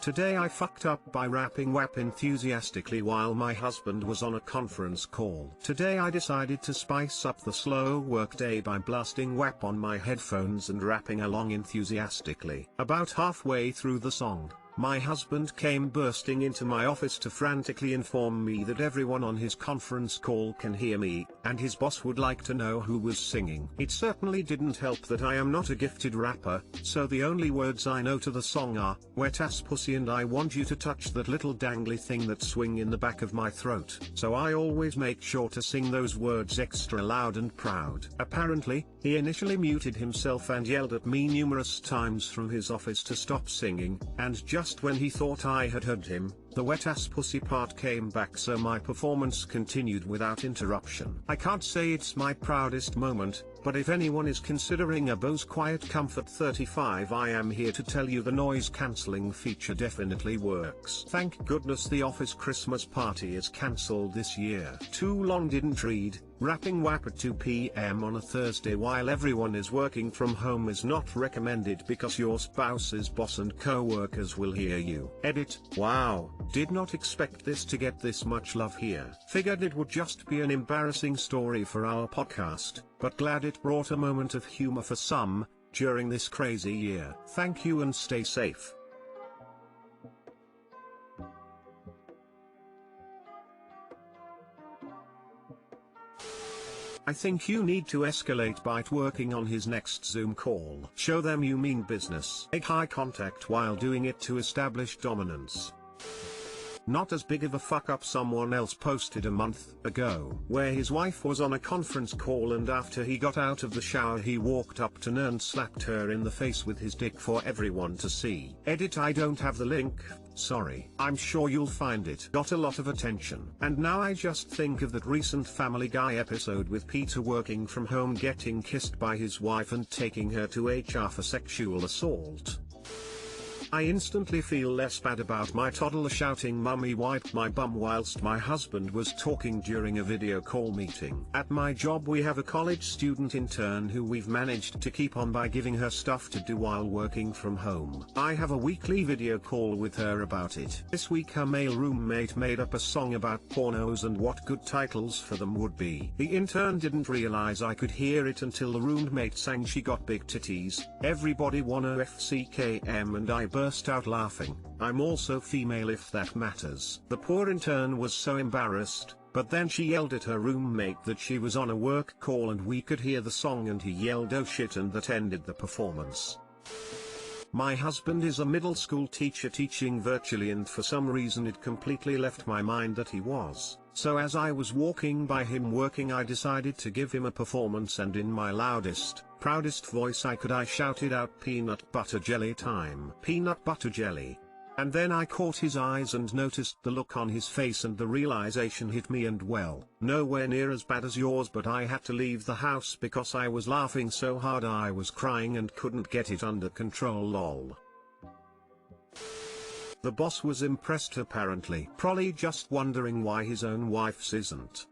Today I fucked up by rapping WAP enthusiastically while my husband was on a conference call. Today I decided to spice up the slow workday by blasting WAP on my headphones and rapping along enthusiastically. About halfway through the song, my husband came bursting into my office to frantically inform me that everyone on his conference call can hear me, and his boss would like to know who was singing. It certainly didn't help that I am not a gifted rapper, so the only words I know to the song are, "Wet ass pussy and I want you to touch that little dangly thing that swing in the back of my throat." So I always make sure to sing those words extra loud and proud. Apparently, he initially muted himself and yelled at me numerous times from his office to stop singing, and just when he thought I had heard him, the wet ass pussy part came back, so my performance continued without interruption. I can't say it's my proudest moment, but if anyone is considering a Bose Quiet Comfort 35, I am here to tell you the noise cancelling feature definitely works. Thank goodness the office Christmas party is cancelled this year. Too long didn't read. Rapping WAP at 2 p.m. on a Thursday while everyone is working from home is not recommended because your spouse's boss and co-workers will hear you. Edit. Wow, did not expect this to get this much love here. Figured it would just be an embarrassing story for our podcast, but glad it brought a moment of humor for some, during this crazy year. Thank you and stay safe. I think you need to escalate by working on his next Zoom call. Show them you mean business. Make eye contact while doing it to establish dominance. Not as big of a fuck up someone else posted a month ago, where his wife was on a conference call and after he got out of the shower he walked up to her and slapped her in the face with his dick for everyone to see. Edit. I don't have the link, sorry. I'm sure you'll find it. Got a lot of attention. And now I just think of that recent Family Guy episode with Peter working from home getting kissed by his wife and taking her to HR for sexual assault. I instantly feel less bad about my toddler shouting "Mummy wiped my bum" whilst my husband was talking during a video call meeting. At my job we have a college student intern who we've managed to keep on by giving her stuff to do while working from home. I have a weekly video call with her about it. This week her male roommate made up a song about pornos and what good titles for them would be. The intern didn't realize I could hear it until the roommate sang "She got big titties, everybody wanna FCKM," and I burst out laughing. I'm also female if that matters. The poor intern was so embarrassed, but then she yelled at her roommate that she was on a work call and we could hear the song and he yelled "Oh shit," and that ended the performance. My husband is a middle school teacher teaching virtually, and for some reason it completely left my mind that he was. So as I was walking by him working I decided to give him a performance, and in my loudest, proudest voice I could I shouted out "Peanut butter jelly time. Peanut butter jelly." And then I caught his eyes and noticed the look on his face and the realization hit me, and well, nowhere near as bad as yours, but I had to leave the house because I was laughing so hard I was crying and couldn't get it under control. Lol. The boss was impressed apparently. Probably just wondering why his own wife's isn't.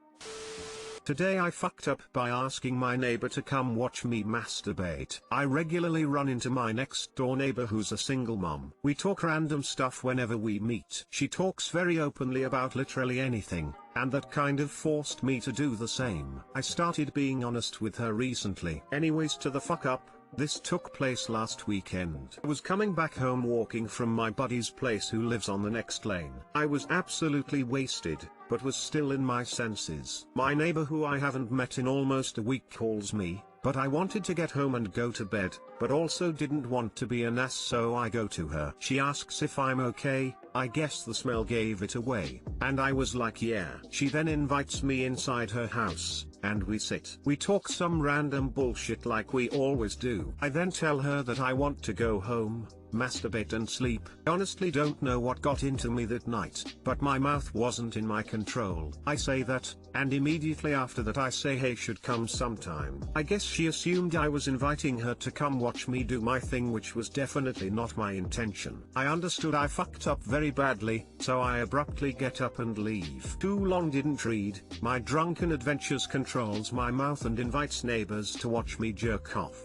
Today I fucked up by asking my neighbor to come watch me masturbate. I regularly run into my next door neighbor who's a single mom. We talk random stuff whenever we meet. She talks very openly about literally anything, and that kind of forced me to do the same. I started being honest with her recently. Anyways, to the fuck up. This took place last weekend. I was coming back home walking from my buddy's place who lives on the next lane. I was absolutely wasted, but was still in my senses. My neighbor who I haven't met in almost a week calls me, but I wanted to get home and go to bed, but also didn't want to be an ass, so I go to her. She asks if I'm okay, I guess the smell gave it away, and I was like yeah. She then invites me inside her house, and we sit. We talk some random bullshit like we always do. I then tell her that I want to go home, masturbate and sleep. I honestly don't know what got into me that night, but my mouth wasn't in my control. I say that, and immediately after that I say hey should come sometime. I guess she assumed I was inviting her to come watch me do my thing, which was definitely not my intention. I understood I fucked up very badly, so I abruptly get up and leave. Too long didn't read. My drunken adventures controls my mouth and invites neighbors to watch me jerk off.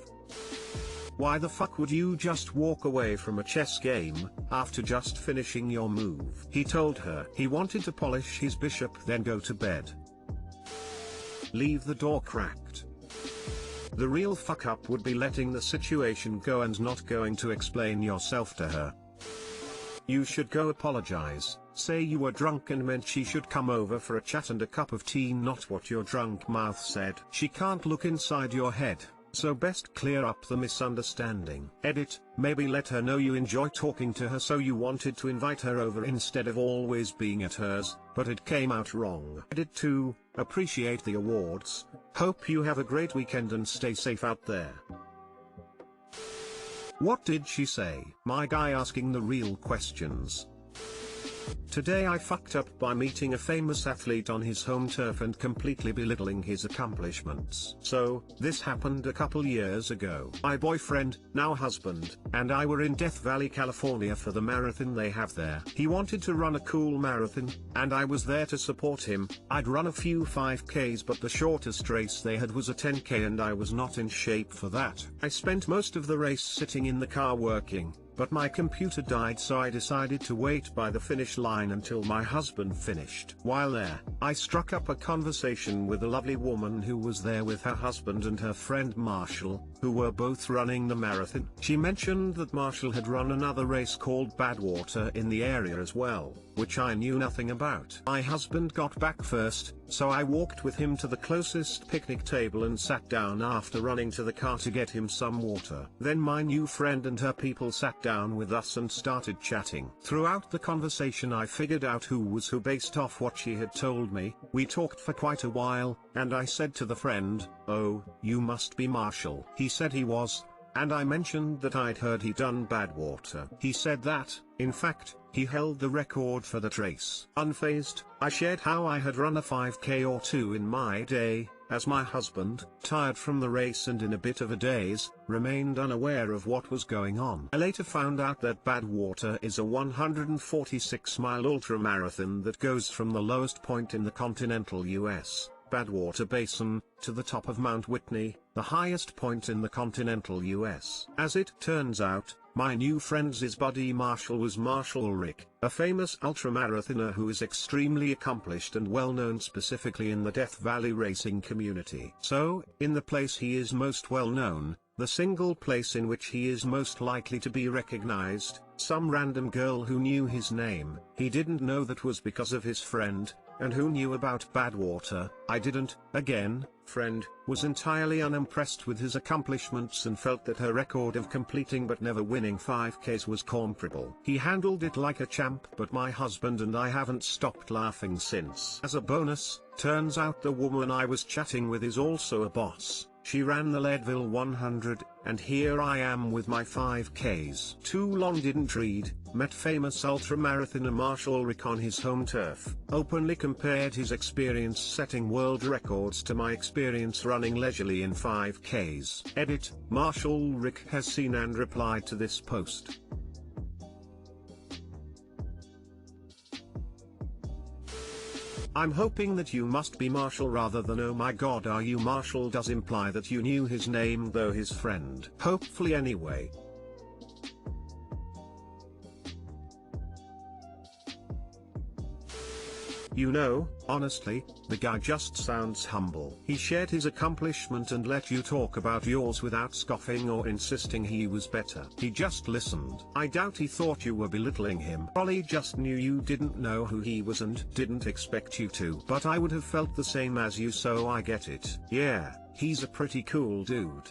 Why the fuck would you just walk away from a chess game, after just finishing your move? He told her he wanted to polish his bishop then go to bed. Leave the door cracked. The real fuck up would be letting the situation go and not going to explain yourself to her. You should go apologize, say you were drunk and meant she should come over for a chat and a cup of tea, not what your drunk mouth said. She can't look inside your head, so best clear up the misunderstanding. Edit, maybe let her know you enjoy talking to her, so you wanted to invite her over instead of always being at hers, but it came out wrong. Edit 2, appreciate the awards, hope you have a great weekend and stay safe out there. What did she say? My guy asking the real questions. Today I fucked up by meeting a famous athlete on his home turf and completely belittling his accomplishments. So, this happened a couple years ago. My boyfriend, now husband, and I were in Death Valley, California for the marathon they have there. He wanted to run a cool marathon, and I was there to support him. I'd run a few 5Ks, but the shortest race they had was a 10K and I was not in shape for that. I spent most of the race sitting in the car working, but my computer died, so I decided to wait by the finish line until my husband finished. While there, I struck up a conversation with a lovely woman who was there with her husband and her friend Marshall, who were both running the marathon. She mentioned that Marshall had run another race called Badwater in the area as well, which I knew nothing about. My husband got back first, so I walked with him to the closest picnic table and sat down after running to the car to get him some water. Then my new friend and her people sat down with us and started chatting. Throughout the conversation I figured out who was who based off what she had told me. We talked for quite a while, and I said to the friend, "Oh, you must be Marshall." He said he was, and I mentioned that I'd heard he'd done Badwater. He said that, in fact, he held the record for that race. Unfazed, I shared how I had run a 5K or 2 in my day, as my husband, tired from the race and in a bit of a daze, remained unaware of what was going on. I later found out that Badwater is a 146-mile ultramarathon that goes from the lowest point in the continental US, Badwater Basin, to the top of Mount Whitney, the highest point in the continental US. As it turns out, my new friend's buddy Marshall was Marshall Ulrich, a famous ultramarathoner who is extremely accomplished and well known specifically in the Death Valley racing community. So, in the place he is most well known, the single place in which he is most likely to be recognized, some random girl who knew his name, he didn't know that was because of his friend, and who knew about Badwater, I didn't, again, friend, was entirely unimpressed with his accomplishments and felt that her record of completing but never winning 5Ks was comparable. He handled it like a champ, but my husband and I haven't stopped laughing since. As a bonus, turns out the woman I was chatting with is also a boss. She ran the Leadville 100, and here I am with my 5Ks. Too long didn't read, met famous ultramarathoner Marshall Ulrich on his home turf, openly compared his experience setting world records to my experience running leisurely in 5Ks. Edit, Marshall Ulrich has seen and replied to this post. I'm hoping that you must be Marshall rather than oh my god are you Marshall does imply that you knew his name though his friend. Hopefully anyway. You know, honestly, the guy just sounds humble. He shared his accomplishment and let you talk about yours without scoffing or insisting he was better. He just listened. I doubt he thought you were belittling him. Probably just knew you didn't know who he was and didn't expect you to. But I would have felt the same as you, so I get it. Yeah, he's a pretty cool dude.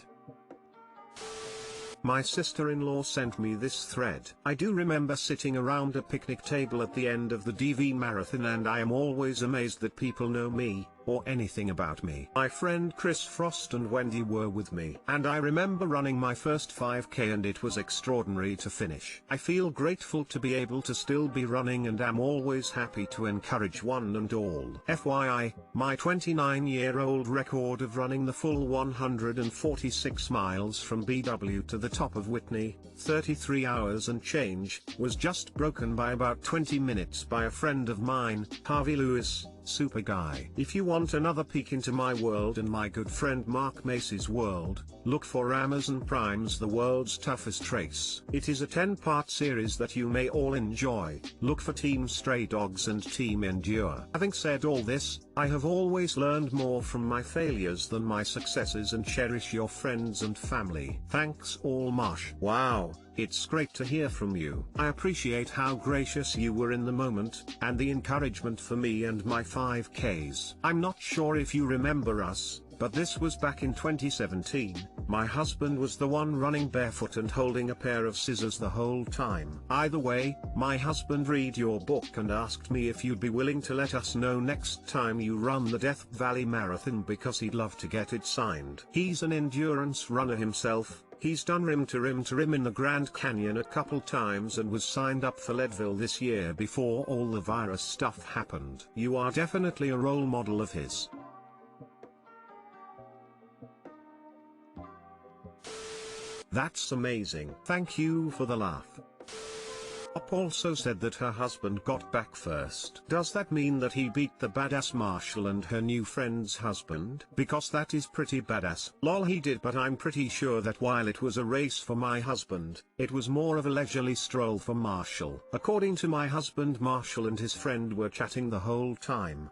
My sister-in-law sent me this thread. I do remember sitting around a picnic table at the end of the DV marathon, and I am always amazed that people know me, or anything about me. My friend Chris Frost and Wendy were with me, and I remember running my first 5K and it was extraordinary to finish. I feel grateful to be able to still be running and am always happy to encourage one and all. FYI, my 29-year-old record of running the full 146 miles from BW to the top of Whitney, 33 hours and change, was just broken by about 20 minutes by a friend of mine, Harvey Lewis, super guy. If you want another peek into my world and my good friend Mark Macy's world, look for Amazon Prime's The World's Toughest Race. It is a 10-part series that you may all enjoy. Look for Team Stray Dogs and Team Endure. Having said all this, I have always learned more from my failures than my successes, and cherish your friends and family. Thanks all, Marsh. Wow, it's great to hear from you. I appreciate how gracious you were in the moment, and the encouragement for me and my 5Ks. I'm not sure if you remember us, but this was back in 2017. My husband was the one running barefoot and holding a pair of scissors the whole time. Either way, my husband read your book and asked me if you'd be willing to let us know next time you run the Death Valley Marathon, because he'd love to get it signed. He's an endurance runner himself. He's done rim to rim in the Grand Canyon a couple times and was signed up for Leadville this year before all the virus stuff happened. You are definitely a role model of his. That's amazing. Thank you for the laugh. Op also said that her husband got back first. Does that mean that he beat the badass Marshall and her new friend's husband? Because that is pretty badass. Lol, he did, but I'm pretty sure that while it was a race for my husband, it was more of a leisurely stroll for Marshall. According to my husband, Marshall and his friend were chatting the whole time.